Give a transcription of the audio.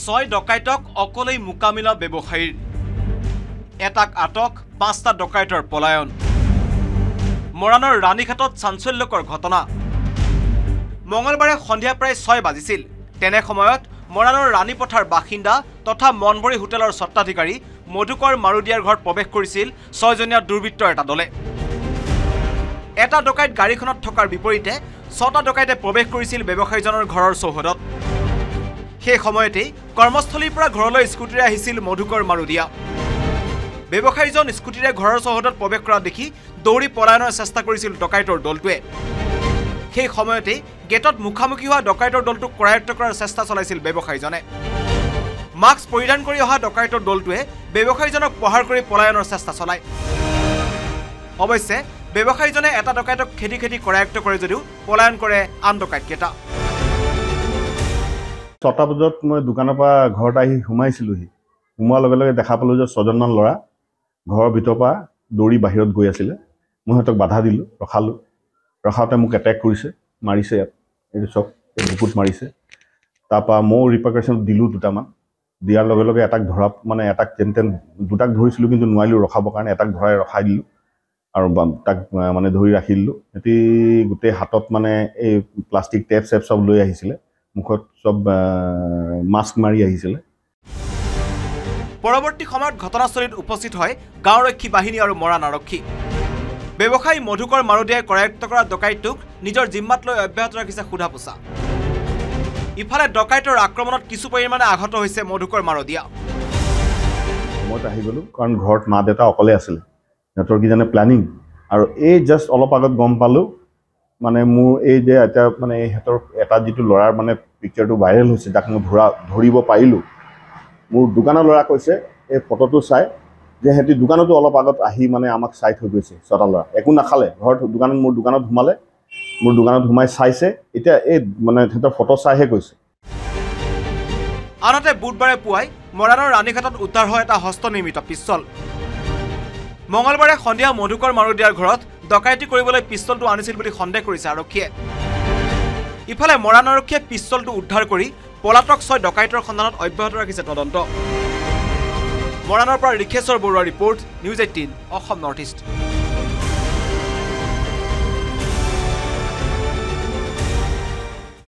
ছয় ডকাইতক অকলেই মোকামিলা ব্যৱসায়ীৰ এটাক আটক ৫টা ডকাইতৰ পলায়ন মৰাণৰ ৰাণীঘাটত চাঞ্চল্যকৰ ঘটনা মঙলবাৰে সন্ধিয়া প্ৰায় ৬ বাজিছিল তেনে সময়ত মৰাণৰ ৰাণীপথাৰ বাসিন্দা তথা মনবৰী হোটেলৰ স্বত্বাধিকাৰী মধুকৰ মাৰুদিয়াৰ ঘৰত প্ৰৱেশ কৰিছিল ৬জনীয়া দুৰ্বৃত্তৰ এটা দলে এটা ডকাইত গাড়ীখনত থকাৰ বিপৰীতে ৬টা ডকাইতে প্ৰৱেশ কৰিছিল ব্যৱসায়ীজনৰ ঘৰৰ চৌহদত সেই সময়তেই কৰ্মস্থলীৰ পৰা ঘৰলৈ স্কুটিৰে আহিছিল মধুকৰ মাৰুদিয়া ব্যৱসায়ীজন স্কুটিৰে ঘৰৰ চৌহদত প্ৰৱেশ কৰা দেখি দৌৰি পলায়নৰ চেষ্টা কৰিছিল ডকাইতৰ দলটোৱে সেই সময়তেই গেটত মুখামুখি হোৱা ডকাইতৰ দলটোক কৰায়ত্ব কৰাৰ চেষ্টা চলাইছিল ব্যৱসায়ীজনে মাস্ক পৰিধান কৰি অহা ডকাইতৰ দলটোৱে ব্যৱসায়ীজনক প্ৰহাৰ কৰি পলায়নৰ চেষ্টা চলায় অৱশ্যে ব্যৱসায়ীজনে এটা ডকাইতক খেদি খেদি কৰায়ত্ব কৰে যদিও পলায়ন কৰে আন ডকাইতকেইটা ৬টা বজাত মই দোকানৰ পৰা ঘৰত আহি সোমাইছিলোহি সোমোৱাৰ লগে লগে দেখা পালোঁ যে ৬জনমান ল'ৰা ঘৰৰ ভিতৰৰ পৰা দৌৰি বাহিৰত গৈ আছিলে মই সিহঁতক বাধা দিলোঁ ৰখাওঁতে মোক এটেক কৰিছে মাৰিছে ইয়াত এইটো চব বুকুত মাৰিছে তাৰপৰা ময়ো ৰিপাৰকাশ্যন দিলোঁ দুটামান দিয়াৰ লগে লগে এটাক ধৰা মানে এটাক যেন দুটাক ধৰিছিলোঁ কিন্তু নোৱাৰিলোঁ ৰখাবৰ কাৰণে এটাক ৰখাই দিলোঁ আৰু তাক মানে ধৰি ৰাখি দিলোঁ সিহঁতি গোটেই হাতত মানে এই প্লাষ্টিক টেপ চেপ চব লৈ আহিছিলে মুখত সব মাস্ক মাৰি আহিছিলে পৰৱৰ্তী সময়ত ঘটনাস্থলীত উপস্থিত হয় গাঁওৰক্ষী বাহিনী আৰু মৰাণ আৰক্ষী ব্যৱসায়ী মধুকৰ মাৰুদিয়াই কৰায়ত্ব কৰা ডকাইতটোক নিজৰ জিম্মাত লৈ অব্যাহত ৰাখিছে সোধা পোছা ইফালে ডকাইতৰ আক্ৰমণত কিছু পৰিমাণে আঘাত হৈছে মধুকৰ মাৰুদিয়া মই আহি গ'লোঁ কাৰণ ঘৰত মা দেউতা অকলে আছিলে সিহঁতৰ কি জানে প্লেনিং আৰু এই জাষ্ট অলপ আগত গম পালোঁ মানে মোৰ এই যে এটা মানে সিহঁতৰ এটা যিটো ল'ৰাৰ মানে পিকচাৰটো ভাইৰেল হৈছে যাক মই ধৰিব পাৰিলোঁ মোৰ দোকানৰ ল'ৰা কৈছে এই ফটোটো চাই যে সিহঁতি দোকানতো অলপ আগত আহি মানে আমাক চাই থৈ গৈছে ৬টা ল'ৰা একো নাখালে ঘৰত দোকানত মোৰ দোকানত সোমালে মোৰ দোকানত সোমাই চাইছে এতিয়া এই মানে সিহঁতৰ ফটো চাইহে কৈছে আনহাতে বুধবাৰে পুৱাই মৰাণৰ ৰাণীঘাটত উদ্ধাৰ হয় এটা হস্তনিৰ্মিত পিষ্টল মঙলবাৰে সন্ধিয়া মধুকৰ মাৰুদিয়াৰ ঘৰত ডকাইতি কৰিবলৈ পিষ্টলটো আনিছিল বুলি সন্দেহ কৰিছে আৰক্ষীয়ে ইফালে মৰাণ আৰক্ষীয়ে পিষ্টলটো উদ্ধাৰ কৰি পলাতক ৬ ডকাইতৰ সন্ধানত অব্যাহত ৰাখিছে তদন্ত মৰাণৰ পৰা ৰিখেশ্বৰ বৰুৱাৰ report news ১৮ Assam north east